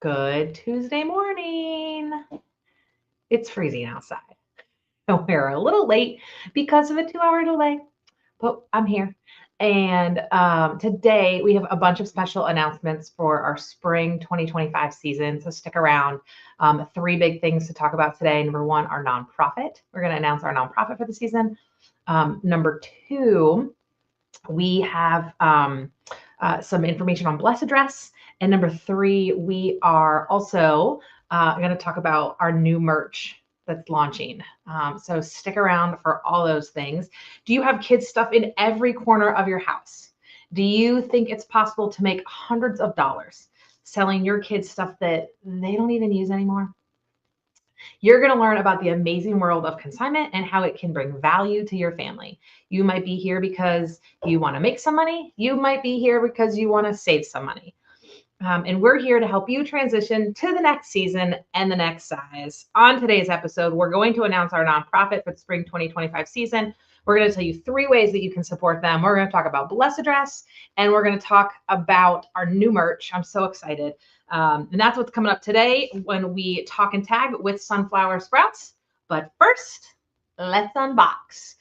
Good Tuesday morning. It's freezing outside. We're a little late because of a 2-hour delay, but I'm here. And today we have a bunch of special announcements for our spring 2025 season. So stick around. Three big things to talk about today. Number one, our nonprofit. We're going to announce our nonprofit for the season. Number two, we have some information on Blessed Dress. And number three, we are also going to talk about our new merch that's launching. So stick around for all those things. Do you have kids stuff in every corner of your house? Do you think it's possible to make hundreds of dollars selling your kids stuff that they don't even use anymore? You're going to learn about the amazing world of consignment and how it can bring value to your family. You might be here because you want to make some money. You might be here because you want to save some money. And we're here to help you transition to the next season and the next size. On today's episode, we're going to announce our nonprofit for the spring 2025 season. We're going to tell you 3 ways that you can support them. We're going to talk about Blessed Dress, and we're going to talk about our new merch. I'm so excited. And that's what's coming up today when we talk and tag with Sunflower Sprouts. But first, let's unbox.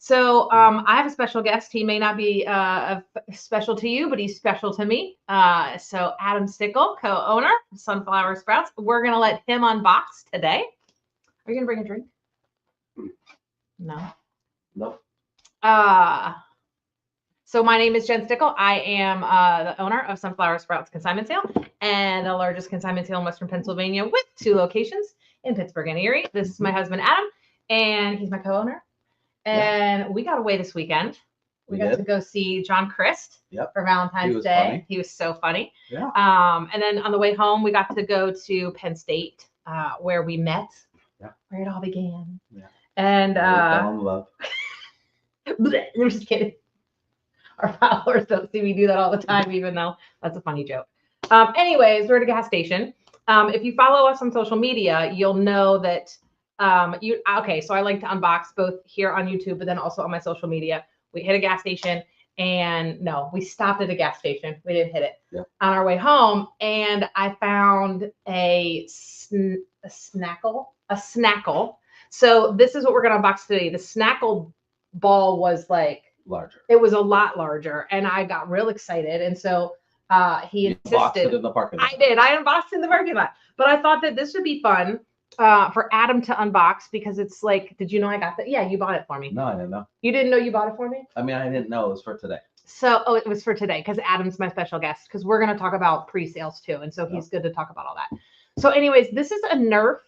So I have a special guest. He may not be special to you, but he's special to me. So Adam Stickle, co-owner of Sunflower Sprouts. We're going to let him unbox today. Are you going to bring a drink? No. Nope. So my name is Jen Stickle. I am the owner of Sunflower Sprouts Consignment Sale and the largest consignment sale in Western Pennsylvania with 2 locations in Pittsburgh and Erie. This is my husband, Adam, and he's my co-owner. And we got away this weekend. We got to go see John Crist for Valentine's Day. Funny. He was so funny. Yeah. And then on the way home, we got to go to Penn State, where we met, where it all began. Yeah. And we fell in love. I'm just kidding. Our followers don't see me do that all the time, even though that's a funny joke. Anyways, we're at a gas station. If you follow us on social media, you'll know that so I like to unbox both here on YouTube, but then also on my social media. We hit a gas station we stopped at a gas station. We didn't hit it on our way home. And I found a snackle. So this is what we're going to unbox today. The snackle ball was like larger. It was a lot larger, and I got real excited. And so he insisted. Unboxed it in the parking lot. I did. I unboxed in the parking lot, but I thought that this would be fun for Adam to unbox because it's like, did you know I got that? Yeah, you bought it for me. No, I didn't know. You didn't know you bought it for me? I mean, I didn't know it was for today. So, it was for today because Adam's my special guest because we're going to talk about pre-sales too. And so he's good to talk about all that. So anyways, this is a Nerf.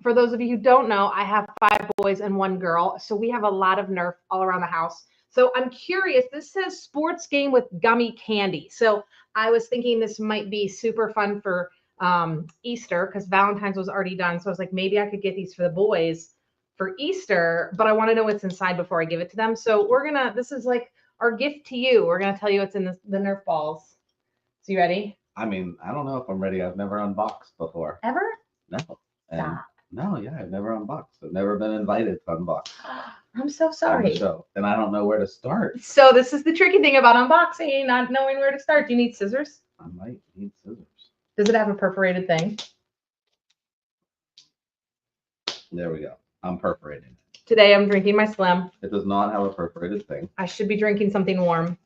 For those of you who don't know, I have 5 boys and 1 girl. So we have a lot of Nerf all around the house. So I'm curious, this says sports game with gummy candy. So I was thinking this might be super fun for Easter because Valentine's was already done. So I was like, maybe I could get these for the boys for Easter, but I want to know what's inside before I give it to them. So this is like our gift to you. We're going to tell you what's in the Nerf balls. So you ready? I mean, I don't know if I'm ready. I've never unboxed before. Ever? No. Stop. No, I've never unboxed. I've never been invited to unbox. I'm so sorry. So, and I don't know where to start. So this is the tricky thing about unboxing, not knowing where to start. Do you need scissors? I might need scissors. Does it have a perforated thing? There we go. I'm perforating it. Today I'm drinking my Slim. It does not have a perforated thing. I should be drinking something warm.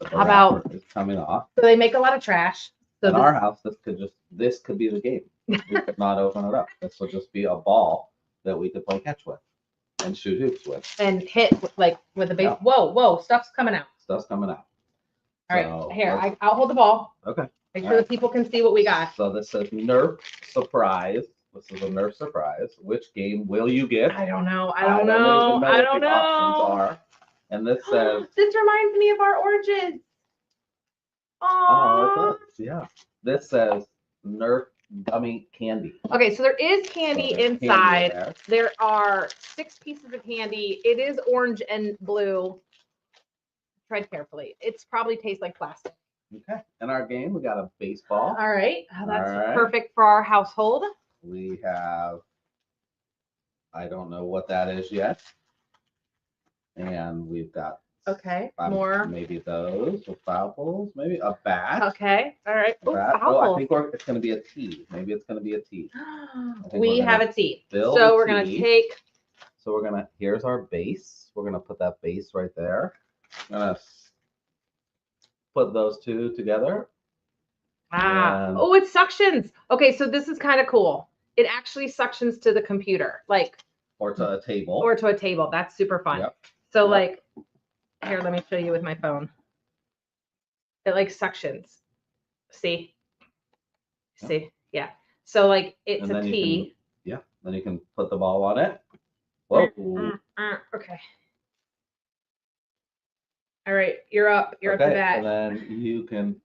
How about it's coming off? So they make a lot of trash. So in our house, this could be the game. We could not open it up. This will just be a ball that we could play catch with and shoot hoops with. And hit with a base. Yeah. Whoa, stuff's coming out. Stuff's coming out. All right, here, I'll hold the ball. Okay. Make sure that people can see what we got. So this says Nerf Surprise. This is a Nerf Surprise. Which game will you get? I don't know. I don't know. Options are. And this says. This reminds me of our origin. Oh, it does. Yeah. This says Nerf gummy candy. Okay, so there is candy inside. Candy there are 6 pieces of candy. It is orange and blue. Tread carefully. It's probably tastes like plastic. Okay. In our game, we got a baseball. All right. That's perfect for our household. We have, I don't know what that is yet. And we've got Okay. More. Maybe those with vowels. Maybe a bat. Okay. All right. A Oh, bat. Oh, I vowels. think it's going to be a T. Maybe it's going to be a T. think We we're have gonna a T. build So a we're gonna T. take. So we're gonna. Here's our base. We're gonna put that base right there. I'm gonna put those two together. And Oh, it suctions. Okay, so this is kind of cool. It actually suctions to the computer, like, or to a table. or to a table. That's super fun. Yep. So Yep. like, here, let me show you with my phone. It like suctions. See? Yep. See? Yeah. So like it's And a then you T. Yeah. Then you can put the ball on it. Whoa. Okay. All right, you're up. You're up to Okay. bat. And then you can.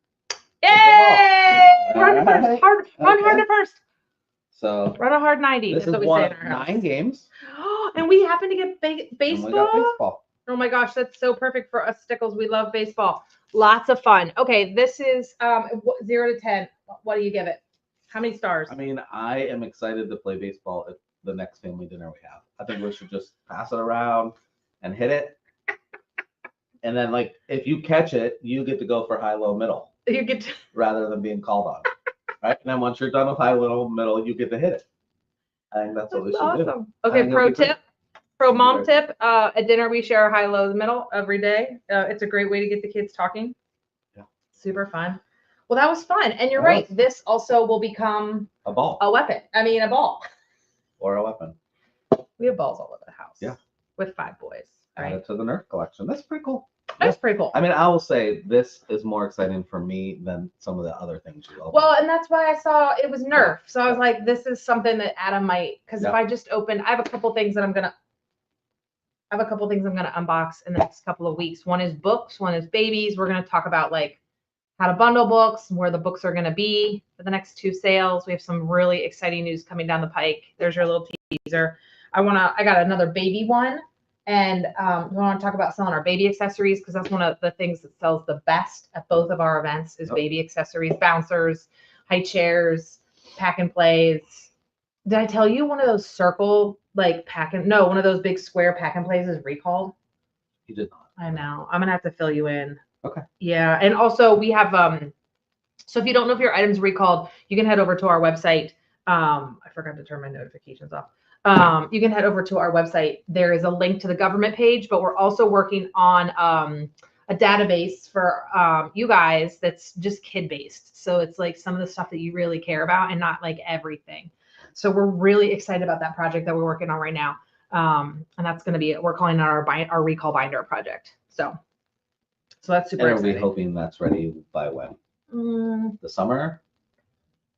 Yay! Run to Alright. first. Hard. Run hard Okay. to first. So Run a hard 90. this That's is what we one say of in our 9 house. games. And we happen to get And baseball. we got baseball. Oh my gosh, that's so perfect for us Stickles. We love baseball. Lots of fun. Okay, this is 0 to 10. What do you give it? How many stars? I mean, I am excited to play baseball at the next family dinner we have. I think we should just pass it around and hit it. And then, like, if you catch it, you get to go for high, low, middle You get to... rather than being called on. Right? And then once you're done with high, low, middle, you get to hit it. I think that's what we should do. Okay, think pro it'll be great. tip. Pro mom Great. tip. At dinner, we share high, lows, middle every day. It's a great way to get the kids talking. Yeah. Super fun. Well, that was fun. And you're That right. was. This also will become A ball a weapon. I mean, a ball. or a weapon. We have balls all over the house. Yeah. With 5 boys. Add Right. it to the Nerf collection. That's pretty cool. That's pretty cool. I mean, I will say this is more exciting for me than some of the other things you open. Well, and that's why I saw it was Nerf. So I was Yeah. like, this is something that Adam might, because if Yeah. I just opened, I have a couple things that I'm gonna unbox in the next couple of weeks. One is books, one is babies. We're gonna talk about like how to bundle books, where the books are gonna be for the next 2 sales. We have some really exciting news coming down the pike. There's your little teaser. I got another baby one. And we want to talk about selling our baby accessories because that's one of the things that sells the best at both of our events is Yep. baby accessories, bouncers, high chairs, pack and plays. Did I tell you one of those circle like one of those big square pack and plays is recalled? You did not. I know. I'm gonna have to fill you in. Okay. Yeah, and also we have so if you don't know if your item's recalled, you can head over to our website. I forgot to turn my notifications off. You can head over to our website. There is a link to the government page, but we're also working on a database for you guys that's just kid based. So it's like some of the stuff that you really care about and not like everything. So we're really excited about that project that we're working on right now. And that's going to be, we're calling it our recall binder project. So that's super And are we exciting. hoping that's ready by when? The summer?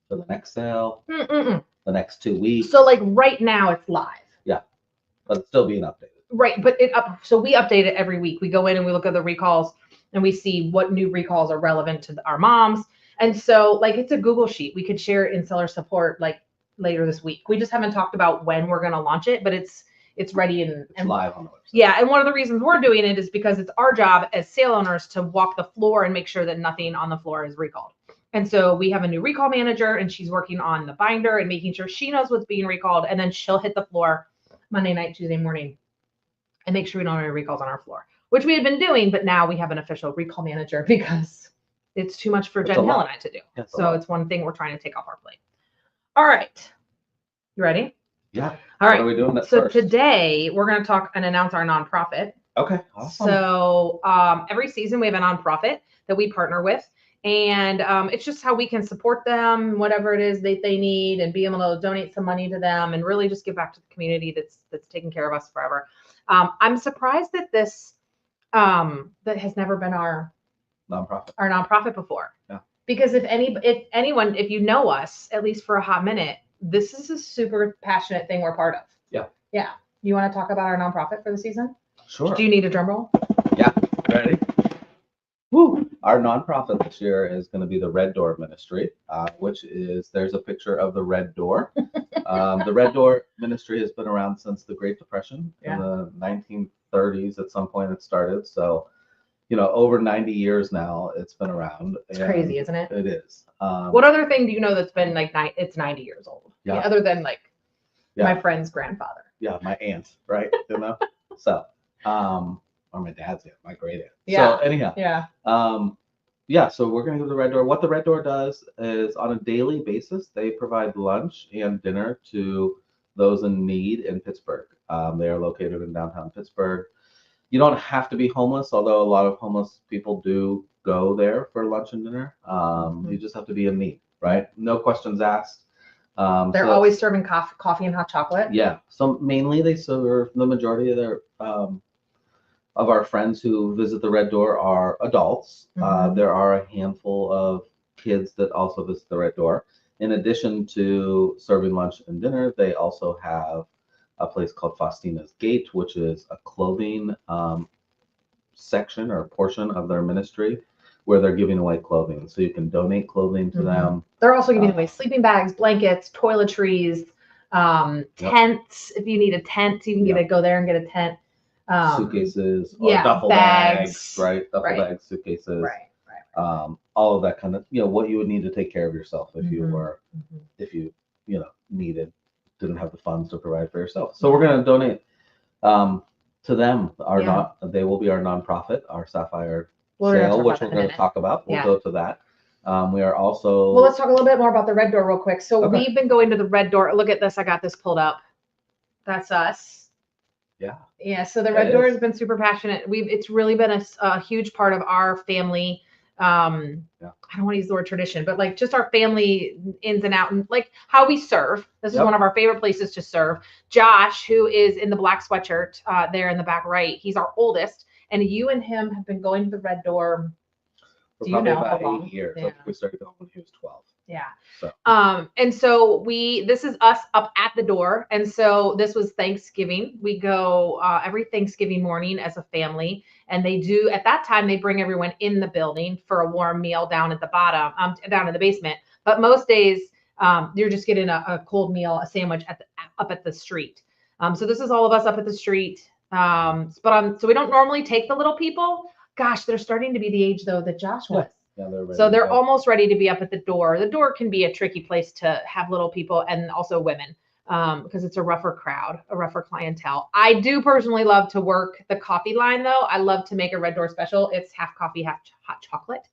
For the next sale? The next 2 weeks? So like right now it's live. But it's still being updated. Right, but so we update it every week. We go in and we look at the recalls and we see what new recalls are relevant to our moms. And so like it's a Google sheet. We could share it in seller support like later this week. We just haven't talked about when we're going to launch it, but it's ready and live on the website. Yeah, and one of the reasons we're doing it is because it's our job as sale owners to walk the floor and make sure that nothing on the floor is recalled. And so we have a new recall manager and she's working on the binder and making sure she knows what's being recalled. And then she'll hit the floor Monday night, Tuesday morning and make sure we don't have any recalls on our floor, which we had been doing, but now we have an official recall manager because it's too much for It's Jen a Hill lot. and I to do. It's a So lot. it's one thing we're trying to take off our plate. All right. You ready? Yeah. All What right. are we doing So first? today we're going to talk and announce our nonprofit. Okay. Awesome. So every season we have a nonprofit that we partner with. And it's just how we can support them, whatever it is that they need, and be able to donate some money to them, and really just give back to the community that's taken care of us forever. I'm surprised that this that has never been our nonprofit before. Yeah. Because if anyone, if you know us at least for a hot minute, this is a super passionate thing we're part of. Yeah. Yeah. You want to talk about our nonprofit for the season? Sure. Do you need a drum roll? Yeah. Ready? Woo! Our nonprofit this year is going to be the Red Door Ministry, which is, there's a picture of the Red Door. The Red Door Ministry has been around since the Great Depression. Yeah. In the 1930s. At some point it started. So, over 90 years now it's been around. It's crazy, isn't it? It is. What other thing do you know that's been like it's 90 years old? Yeah. Other than like Yeah. my friend's grandfather. Yeah, my aunt, right? So, or my dad's aunt, my great aunt. Yeah. So anyhow, Yeah. yeah, so we're going to go to the Red Door. What the Red Door does is on a daily basis, they provide lunch and dinner to those in need in Pittsburgh. They are located in downtown Pittsburgh. You don't have to be homeless, although a lot of homeless people do go there for lunch and dinner. You just have to be in need, right? No questions asked. They're so always serving coffee and hot chocolate. yeah. So mainly they serve the majority of their of our friends who visit the Red Door are adults. There are a handful of kids that also visit the Red Door. In addition to serving lunch and dinner, they also have a place called Faustina's Gate, which is a clothing section or portion of their ministry where they're giving away clothing. So you can donate clothing to them. They're also giving away sleeping bags, blankets, toiletries, tents. If you need a tent, you can go there and get a tent. Suitcases or duffel bags, right? Duffel bags, suitcases, all of that kind of, what you would need to take care of yourself if you were, if you, didn't have the funds to provide for yourself. So we're going to donate to them. They will be our nonprofit, our Sapphire sale, which we're going to talk about. We'll go to that. We are also. Well, let's talk a little bit more about the Red Door real quick. So we've been going to the Red Door. Look at this. I got this pulled up. That's us. Yeah. So the Red Door has been super passionate. It's really been a huge part of our family. I don't want to use the word tradition, but like just our family ins and out and like how we serve. This is one of our favorite places to serve. Josh, who is in the black sweatshirt there in the back right, he's our oldest. And you and him have been going to the Red Door. Do you know about 8 years? I think we started going when he was 12. Yeah. So. And so this is us up at the door. And so this was Thanksgiving. We go every Thanksgiving morning as a family. And they do, at that time, they bring everyone in the building for a warm meal down at the bottom, down in the basement. But most days, you're just getting a cold meal, a sandwich up at the street. So this is all of us up at the street. So we don't normally take the little people. Gosh, they're starting to be the age, though, that Josh was. Yeah, they're ready. So they're almost ready to be up at the door. The door can be a tricky place to have little people and also women because it's a rougher crowd, a rougher clientele. I do personally love to work the coffee line, though. I love to make a Red Door special. It's half coffee, half hot chocolate.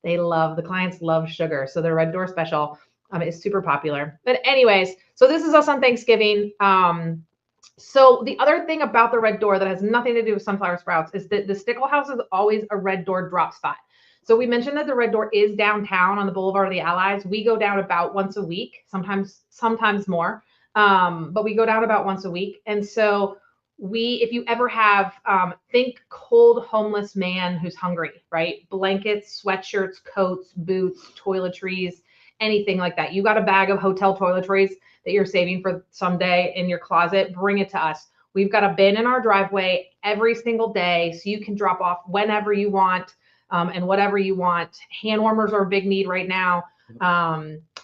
The clients love sugar. So the Red Door special is super popular. But anyways, so this is us on Thanksgiving. So the other thing about the Red Door that has nothing to do with sunflower sprouts is that the Stickle House is always a Red Door drop spot. So we mentioned that the Red Door is downtown on the Boulevard of the Allies. We go down about once a week, sometimes more, but we go down about once a week. And so if you ever have, think cold homeless man who's hungry, right? Blankets, sweatshirts, coats, boots, toiletries, anything like that. You got a bag of hotel toiletries that you're saving for someday in your closet, bring it to us. We've got a bin in our driveway every single day, so you can drop off whenever you want and whatever you want. Hand warmers are a big need right now.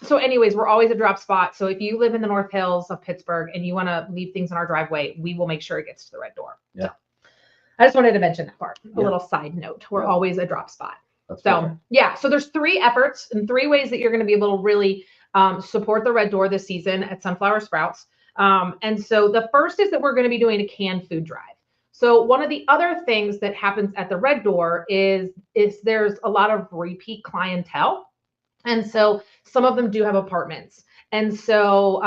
So anyways, we're always a drop spot. So if you live in the North Hills of Pittsburgh and you want to leave things in our driveway, we will make sure it gets to the Red Door. Yeah. So I just wanted to mention that part. A little side note. We're always a drop spot. So there's 3 efforts and 3 ways that you're going to be able to really support the Red Door this season at Sunflower Sprouts. And so the first is that we're going to be doing a canned food drive. So one of the other things that happens at the Red Door is there's a lot of repeat clientele. And so some of them do have apartments. And so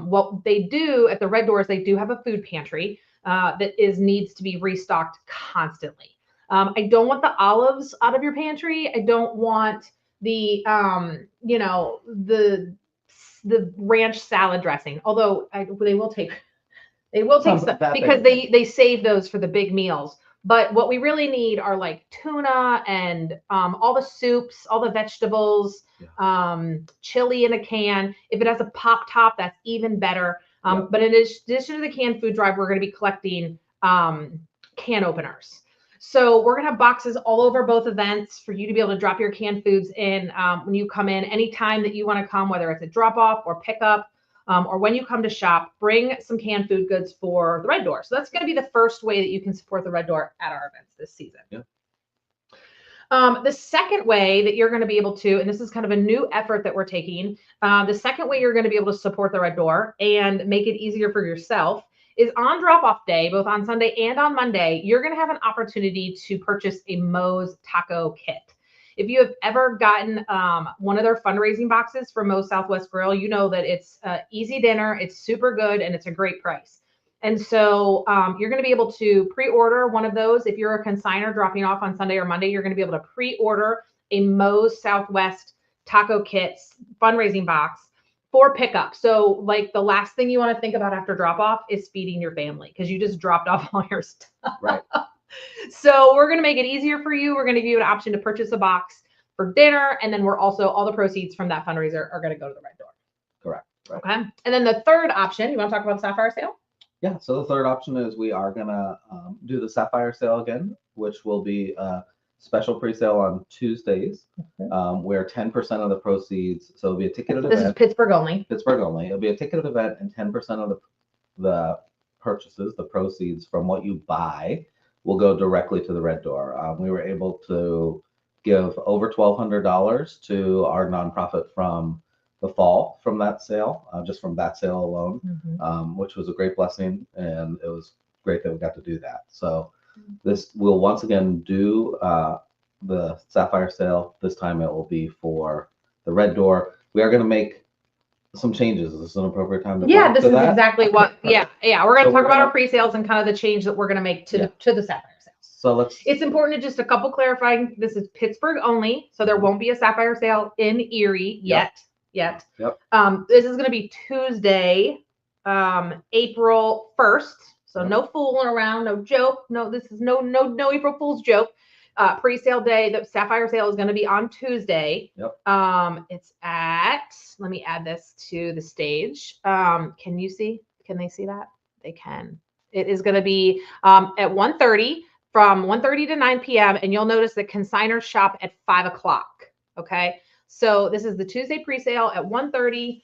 what they do at the Red Door is they do have a food pantry that needs to be restocked constantly. I don't want the olives out of your pantry. I don't want the ranch salad dressing, although they will take some because they save those for the big meals. But what we really need are like tuna and all the soups, all the vegetables, chili in a can. If it has a pop top, that's even better. But in addition to the canned food drive, we're going to be collecting can openers. So we're going to have boxes all over both events for you to be able to drop your canned foods in when you come in. Anytime that you want to come, whether it's a drop off or pickup, or when you come to shop, bring some canned food goods for the Red Door. So that's going to be the first way that you can support the Red Door at our events this season. Yeah. The second way that you're going to be able to, and this is kind of a new effort that we're taking, the second way you're going to be able to support the Red Door and make it easier for yourself is on drop-off day, both on Sunday and on Monday, you're going to have an opportunity to purchase a Moe's taco kit. If you have ever gotten one of their fundraising boxes from Moe's Southwest Grill, you know that it's easy dinner, it's super good, and it's a great price. And so you're going to be able to pre-order one of those. If you're a consignor dropping off on Sunday or Monday, you're going to be able to pre-order a Moe's Southwest taco kits fundraising box for pickup. So like the last thing you want to think about after drop off is feeding your family because you just dropped off all your stuff. Right. So we're going to make it easier for you. We're going to give you an option to purchase a box for dinner. And then we're also, all the proceeds from that fundraiser are going to go to the Red Door. Correct. Right. Okay. And then the third option, you want to talk about the Sapphire sale? Yeah. So the third option is we are going to do the Sapphire sale again, which will be a special pre-sale on Tuesdays, where 10% of the proceeds, so it'll be a ticketed event. This is Pittsburgh only. Pittsburgh only. It'll be a ticketed event, and 10% of the purchases, the proceeds from what you buy, will go directly to the Red Door. We were able to give over $1,200 to our nonprofit from the fall from that sale, just from that sale alone, which was a great blessing, and it was great that we got to do that. So this will once again do the Sapphire sale. This time it will be for the Red Door. We are going to make some changes. Is this an appropriate time to Yeah, this is that? exactly what. Yeah. We're going to So talk about our pre-sales and kind of the change that we're going to make to the Sapphire sale. So let's. It's important to just a couple clarifying. This is Pittsburgh only, so there won't be a Sapphire sale in Erie yet. Yep. This is going to be Tuesday, April 1st. So no fooling around, no joke. No, this is no April Fool's joke. Pre-sale day, the Sapphire sale is going to be on Tuesday. It's at, let me add this to the stage. Can you see? Can they see that? They can. It is going to be at 1:30, from 1:30 to 9 p.m. And you'll notice that consigners shop at 5 o'clock. Okay. So this is the Tuesday pre-sale at 1:30.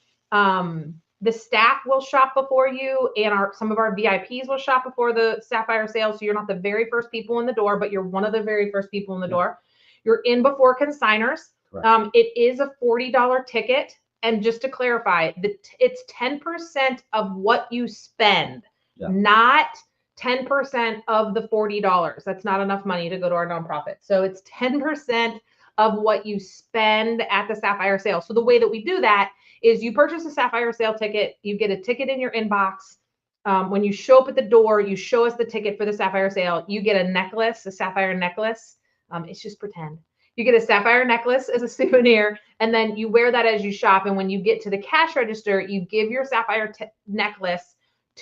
The staff will shop before you, and some of our VIPs will shop before the Sapphire sale. So you're not the very first people in the door, but you're one of the very first people in the door. You're in before consigners. It is a $40 ticket. And just to clarify, it's 10% of what you spend, not 10% of the $40. That's not enough money to go to our nonprofit. So it's 10% of what you spend at the Sapphire sale. So the way that we do that is you purchase a Sapphire sale ticket, you get a ticket in your inbox. When you show up at the door, you show us the ticket for the Sapphire sale. You get a necklace, a sapphire necklace. It's just pretend. You get a sapphire necklace as a souvenir, and then you wear that as you shop. And when you get to the cash register, you give your sapphire necklace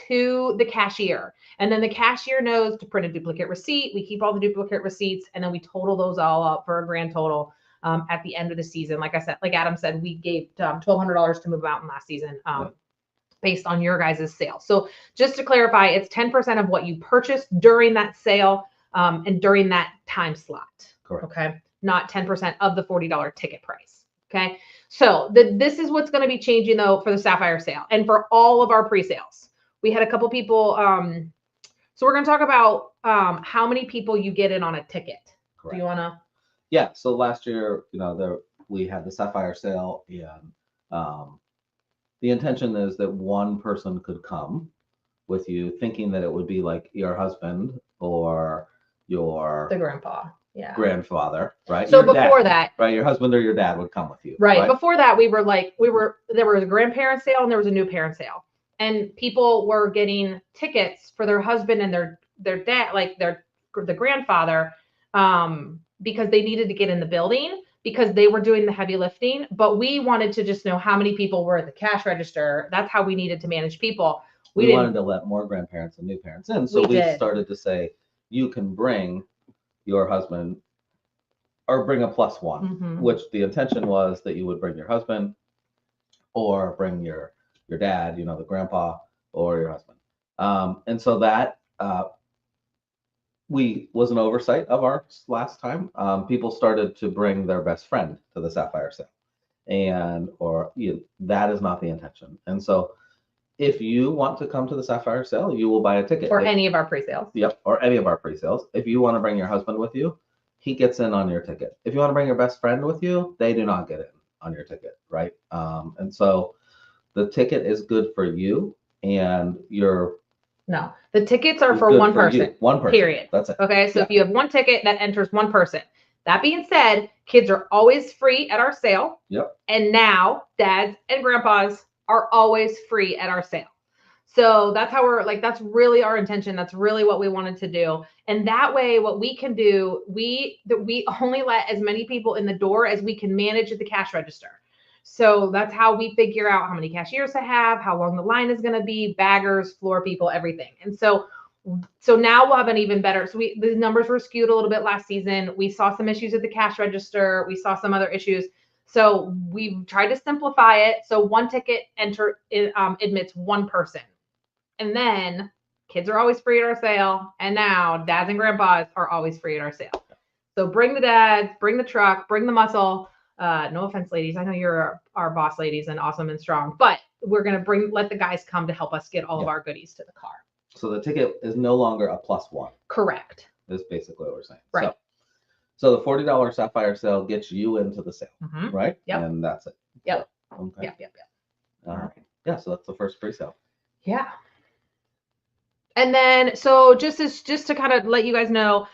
to the cashier. And then the cashier knows to print a duplicate receipt. We keep all the duplicate receipts, and then we total those all up for a grand total at the end of the season. Like I said, like Adam said, we gave $1,200 to Move Mountain last season based on your guys' sale. So just to clarify, it's 10% of what you purchased during that sale and during that time slot. Correct. Okay. Not 10% of the $40 ticket price. Okay. So this is what's going to be changing though for the Sapphire sale and for all of our pre-sales. We had a couple people. So we're going to talk about how many people you get in on a ticket. Correct. Do you want to? Yeah. So last year, we had the Sapphire sale, and the intention is that one person could come with you, thinking that it would be like your husband or The grandpa. Yeah. grandfather, right? So Your before dad, that, right? Your husband or your dad would come with you. right? Before that, there was a grandparent sale and there was a new parent sale, and people were getting tickets for their husband and their dad, like the grandfather, because they needed to get in the building because they were doing the heavy lifting. But we wanted to just know how many people were at the cash register. That's how we needed to manage people. We wanted to let more grandparents and new parents in, so we started to say you can bring your husband or bring a plus one, which the intention was that you would bring your husband or bring your dad, the grandpa, or your husband. And so that was an oversight of ours last time. People started to bring their best friend to the Sapphire sale, that is not the intention. And so if you want to come to the Sapphire sale, you will buy a ticket. Or any of our pre-sales. Yep, or any of our pre-sales. If you want to bring your husband with you, he gets in on your ticket. If you want to bring your best friend with you, they do not get in on your ticket, right? And so the ticket is good for you, and your No, the tickets are It's for good one for you. person. One person. Period. That's it. Okay, so Yeah. if you have one ticket, that enters one person. That being said, kids are always free at our sale. Yep. And now dads and grandpas are always free at our sale. So that's how we're like, that's really our intention. That's really what we wanted to do. And that way, what we can do, we only let as many people in the door as we can manage at the cash register. So that's how we figure out how many cashiers to have, how long the line is going to be, baggers, floor people, everything. And so now we'll have an even better. So the numbers were skewed a little bit last season. We saw some issues at the cash register. We saw some other issues. So we tried to simplify it. So one ticket admits one person. And then kids are always free at our sale. And now dads and grandpas are always free at our sale. So bring the dads, bring the truck, bring the muscle. No offense, ladies. I know you're our boss ladies and awesome and strong, but we're going to let the guys come to help us get all of our goodies to the car. So the ticket is no longer a +1. Correct. Is basically what we're saying. Right. So the $40 Sapphire sale gets you into the sale, right? Yep. And that's it. Yep. So, okay. Yep. All right. Yeah. So that's the first pre-sale. Yeah. And then, so just to kind of let you guys know,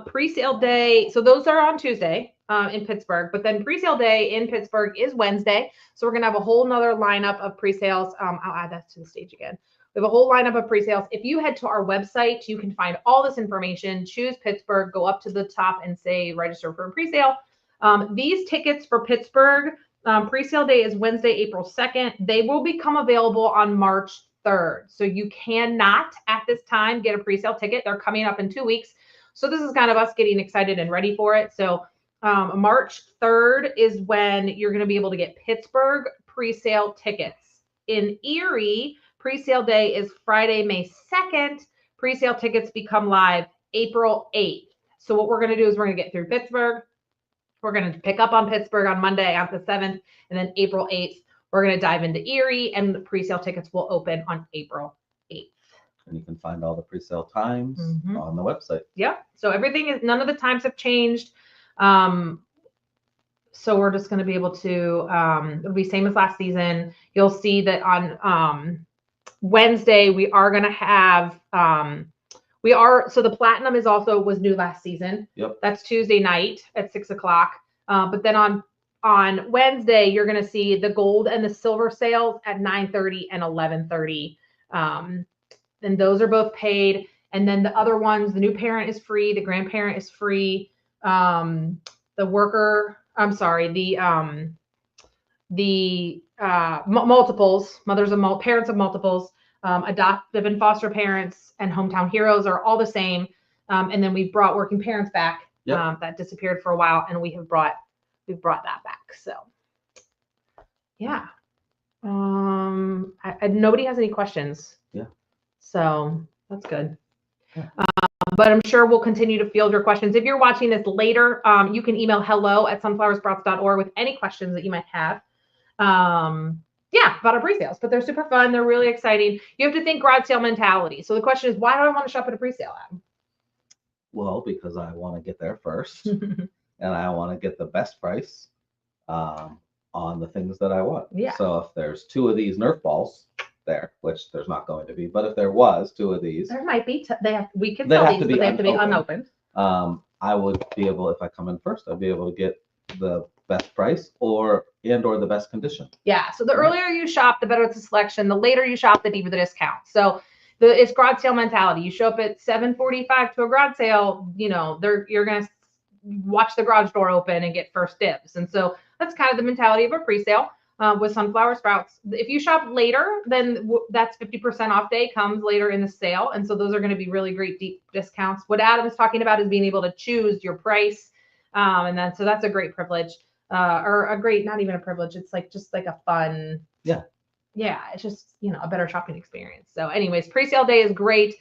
pre-sale day. So those are on Tuesday in Pittsburgh, but then pre-sale day in Pittsburgh is Wednesday. So we're going to have a whole nother lineup of pre-sales. I'll add that to the stage again. We have a whole lineup of pre-sales. If you head to our website, you can find all this information. Choose Pittsburgh, go up to the top and say register for a pre-sale. These tickets for Pittsburgh, pre-sale day is Wednesday, April 2nd. They will become available on March 3rd. So you cannot at this time get a pre-sale ticket. They're coming up in 2 weeks. So this is kind of us getting excited and ready for it. So March 3rd is when you're going to be able to get Pittsburgh pre-sale tickets. In Erie, pre-sale day is Friday, May 2nd. Pre-sale tickets become live April 8th. So what we're going to do is we're going to get through Pittsburgh. We're going to pick up on Pittsburgh on Monday on the 7th, and then April 8th, we're going to dive into Erie, and the pre-sale tickets will open on April 8th. And you can find all the pre-sale times on the website. Yeah. So everything is, none of the times have changed. So we're just going to be able to, it'll be same as last season. You'll see that on Wednesday, we are going to have, so the platinum was new last season. Yep. That's Tuesday night at 6:00. But then on Wednesday, you're going to see the gold and the silver sales at 9:30 and 11:30. And those are both paid. And then the other ones, the new parent is free. The grandparent is free. Multiples, parents of multiples, adoptive and foster parents and hometown heroes are all the same. And then we've brought working parents back. Yep. That disappeared for a while, and we've brought that back. So yeah. Nobody has any questions. Yeah. So that's good. Yeah. But I'm sure we'll continue to field your questions. If you're watching this later, you can email hello@sunflowersprouts.org with any questions that you might have. About our pre-sales, but they're super fun. They're really exciting. You have to think garage sale mentality. So the question is, why do I want to shop at a pre-sale, Adam? Well, because I want to get there first and I want to get the best price on the things that I want. Yeah. So if there's 2 of these Nerf balls there, which there's not going to be, but if there was 2 of these, there might be. We can sell these, but they have to be unopened. I would be able, if I come in first, I'd be able to get the best price or the best condition. Yeah. So the earlier you shop, the better the selection. The later you shop, the deeper the discount. So it's garage sale mentality. You show up at 7:45 to a garage sale, you're gonna watch the garage door open and get first dibs. And so that's kind of the mentality of a pre-sale with Sunflower Sprouts. If you shop later, then that's 50% off day comes later in the sale. And so those are going to be really great deep discounts. What Adam's talking about is being able to choose your price. So that's a great privilege. Or a great, not even a privilege. It's just like a fun. Yeah. Yeah. It's just, a better shopping experience. So anyways, pre-sale day is great.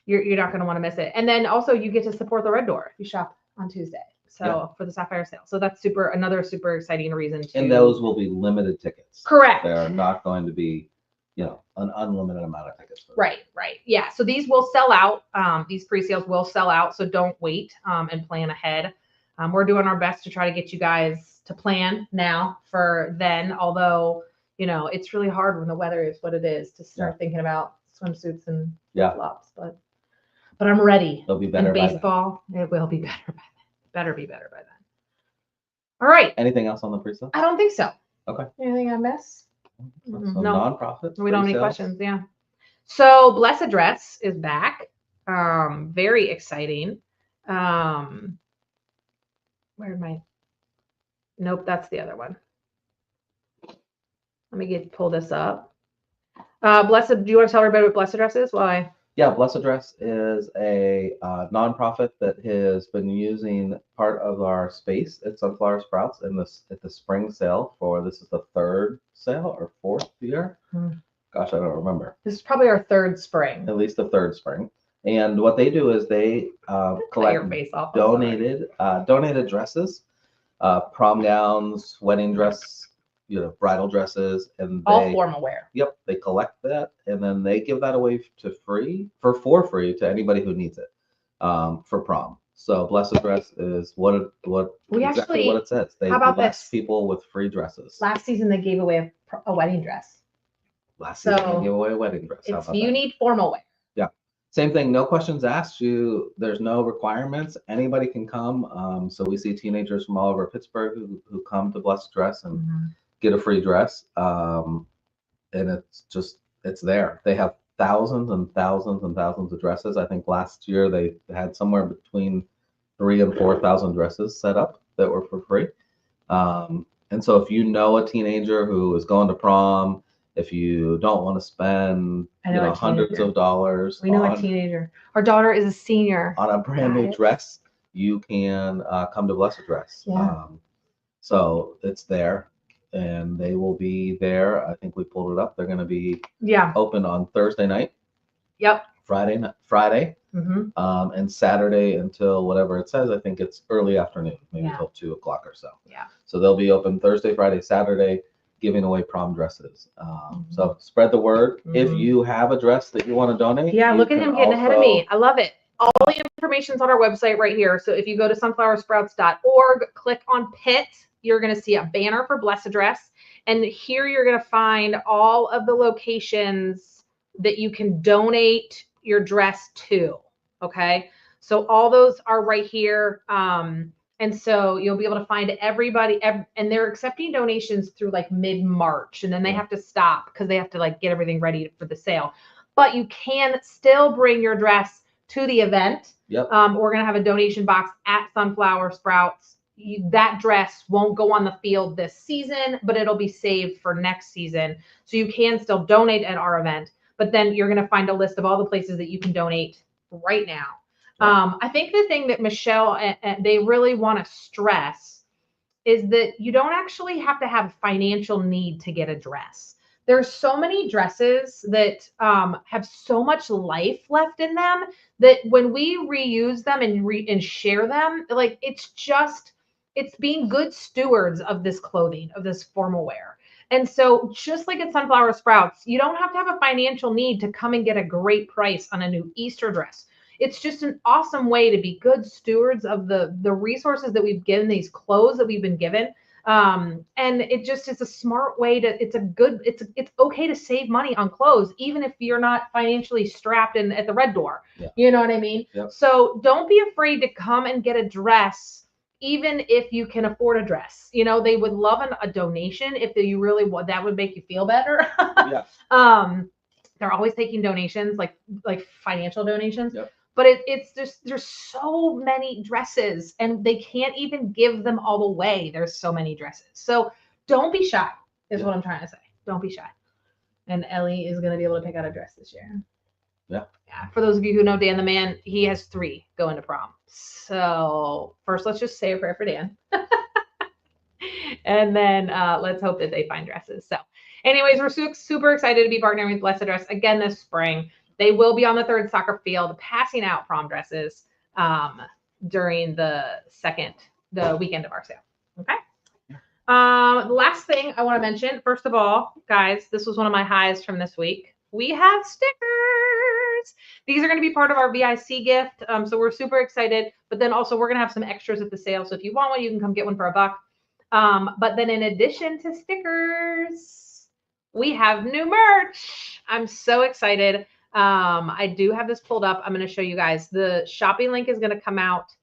You're not going to want to miss it. And then also you get to support the Red Door if you shop on Tuesday. So for the Sapphire sale. So that's another super exciting reason to. And those will be limited tickets. Correct. They're not going to be, an unlimited amount of tickets. Right. Yeah. So these will sell out. These pre-sales will sell out. So don't wait and plan ahead. We're doing our best to try to get you guys to plan now for then, although, it's really hard when the weather is what it is to start thinking about swimsuits and Yeah. flops, but I'm ready. They'll be In better by then. baseball, it will be better by then. Better be better by then. All right. Anything else on the pre-sale? I don't think so. Okay. Anything I missed? So No. nonprofit. We don't have any pre-sales. questions. Yeah. So Blessed Dress is back. Very exciting. Where'd my? Nope, that's the other one. Let me pull this up. Blessed. Do you want to tell everybody what Blessed Dress is? Why? Yeah, Blessed Dress is a nonprofit that has been using part of our space at Sunflower Sprouts in this at the spring sale for this is the third sale or fourth year. Gosh, I don't remember. This is probably our third spring. At least the third spring. And what they do is they collect your face off. I'm sorry. donated dresses, prom gowns, wedding dress, bridal dresses, and All formal wear. Yep, they collect that and then they give that away for free to anybody who needs it for prom. So Blessed Dress is what it says. They how about bless this? people with free dresses. Last season they gave away a wedding dress. Last season they gave away a wedding dress. If you need formal wear. Yeah. Same thing, no questions asked. There's no requirements. Anybody can come. So we see teenagers from all over Pittsburgh who come to Blessed Dress and get a free dress. And it's there. They have thousands and thousands and thousands of dresses. I think last year they had somewhere between 3,000 and 4,000 dresses set up that were for free. And so if you know a teenager who is going to prom, if you don't want to spend hundreds of dollars, we know a teenager. Our daughter is a senior on a brand new dress. You can come to Blessed Dress. Yeah. So it's there, and they will be there. I think we pulled it up. They're going to be open on Thursday night. Yep. Friday, and Saturday until whatever it says. I think it's early afternoon, maybe until 2 o'clock or so. Yeah. So they'll be open Thursday, Friday, Saturday, giving away prom dresses. So spread the word. If you have a dress that you want to donate. Yeah, look at him getting ahead of me. I love it. All the information's on our website right here. So if you go to sunflowersprouts.org, click on PIT, you're going to see a banner for Blessed Dress. And here you're going to find all of the locations that you can donate your dress to. Okay. So all those are right here. And so you'll be able to find everybody, and they're accepting donations through like mid-March, and then they have to stop because they have to like get everything ready for the sale. But you can still bring your dress to the event. Yep. We're going to have a donation box at Sunflower Sprouts. That dress won't go on the field this season, but it'll be saved for next season. So you can still donate at our event, but then you're going to find a list of all the places that you can donate right now. I think the thing that Michelle and they really want to stress is that you don't actually have to have financial need to get a dress. There's so many dresses that have so much life left in them that when we reuse them and share them, like it's being good stewards of this clothing, of this formal wear. And so just like at Sunflower Sprouts, you don't have to have a financial need to come and get a great price on a new Easter dress. It's just an awesome way to be good stewards of the resources that we've given, these clothes that we've been given. And it just is a smart way it's okay to save money on clothes, even if you're not financially strapped in at the Red Door. Yeah. You know what I mean? Yep. So don't be afraid to come and get a dress, even if you can afford a dress. They would love a donation if you really want, that would make you feel better. Yeah. They're always taking donations, like financial donations. Yep. But it's just, there's so many dresses and they can't even give them all away. There's so many dresses. So don't be shy is what I'm trying to say. Don't be shy. And Ellie is going to be able to pick out a dress this year. Yeah. For those of you who know Dan the Man, he has 3 going to prom. So first, let's just say a prayer for Dan. And then let's hope that they find dresses. So anyways, we're super excited to be partnering with Blessed Dress again this spring. They will be on the 3rd soccer field passing out prom dresses during the weekend of our sale. Okay. The last thing I want to mention, first of all, guys, this was one of my highs from this week. We have stickers. These are going to be part of our VIC gift. So we're super excited, but then also we're going to have some extras at the sale. So if you want one, you can come get one for $1. But then in addition to stickers, we have new merch. I'm so excited. I do have this pulled up. I'm going to show you guys. The shopping link is going to come out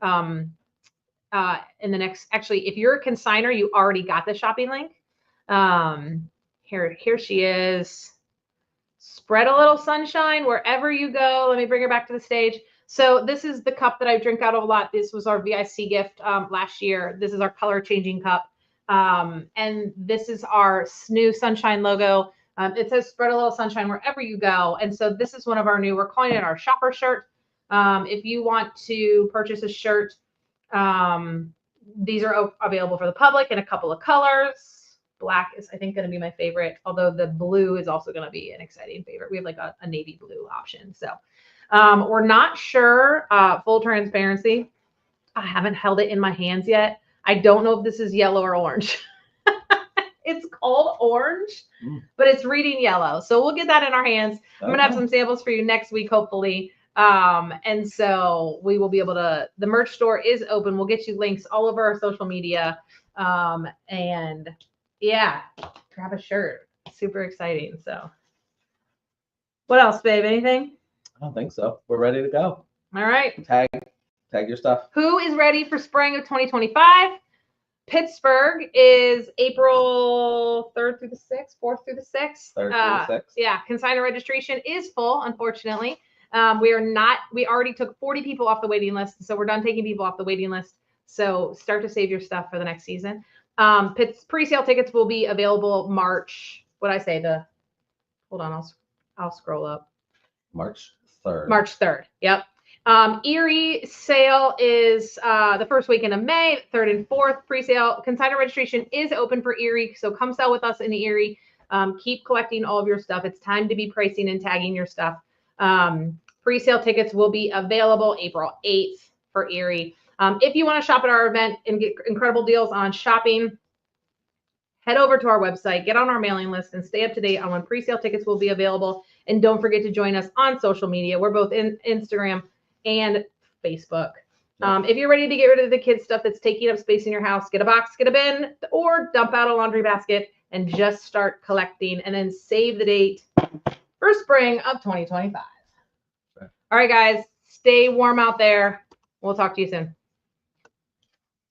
in the next, actually, if you're a consigner, you already got the shopping link. Here she is. Spread a little sunshine wherever you go. Let me bring her back to the stage. So this is the cup that I drink out of a lot. This was our VIC gift last year. This is our color changing cup. And this is our new sunshine logo. It says spread a little sunshine wherever you go. And so this is one of our new, we're calling it our shopper shirt. If you want to purchase a shirt, these are available for the public in a couple of colors. Black is, I think, going to be my favorite, although the blue is also going to be an exciting favorite. We have like a navy blue option. So we're not sure, full transparency. I haven't held it in my hands yet. I don't know if this is yellow or orange. It's called orange, but it's reading yellow. So we'll get that in our hands. I'm going to have some samples for you next week, hopefully. And so we will be able to, the merch store is open. We'll get you links all over our social media. And yeah, grab a shirt. Super exciting. So what else, babe? Anything? I don't think so. We're ready to go. All right. Tag your stuff. Who is ready for spring of 2025? Pittsburgh is April 3rd through the 6th, 4th through the 6th. 3rd through the 6th. Yeah, consignor registration is full, unfortunately. We already took 40 people off the waiting list, so we're done taking people off the waiting list. So start to save your stuff for the next season. Pre-sale tickets will be available March. What'd I say? Hold on, I'll scroll up. March 3rd. March 3rd. Yep. Erie sale is the first weekend of May, 3rd and 4th. Pre-sale consignor registration is open for Erie, so come sell with us in Erie. Keep collecting all of your stuff. It's time to be pricing and tagging your stuff. Pre-sale tickets will be available April 8th for Erie. If you want to shop at our event and get incredible deals on shopping, head over to our website, get on our mailing list, and stay up to date on when pre-sale tickets will be available. And don't forget to join us on social media. We're both in Instagram and Facebook. If you're ready to get rid of the kids' stuff that's taking up space in your house, get a box, get a bin, or dump out a laundry basket and just start collecting, and then save the date for spring of 2025. All right, guys, stay warm out there. We'll talk to you soon.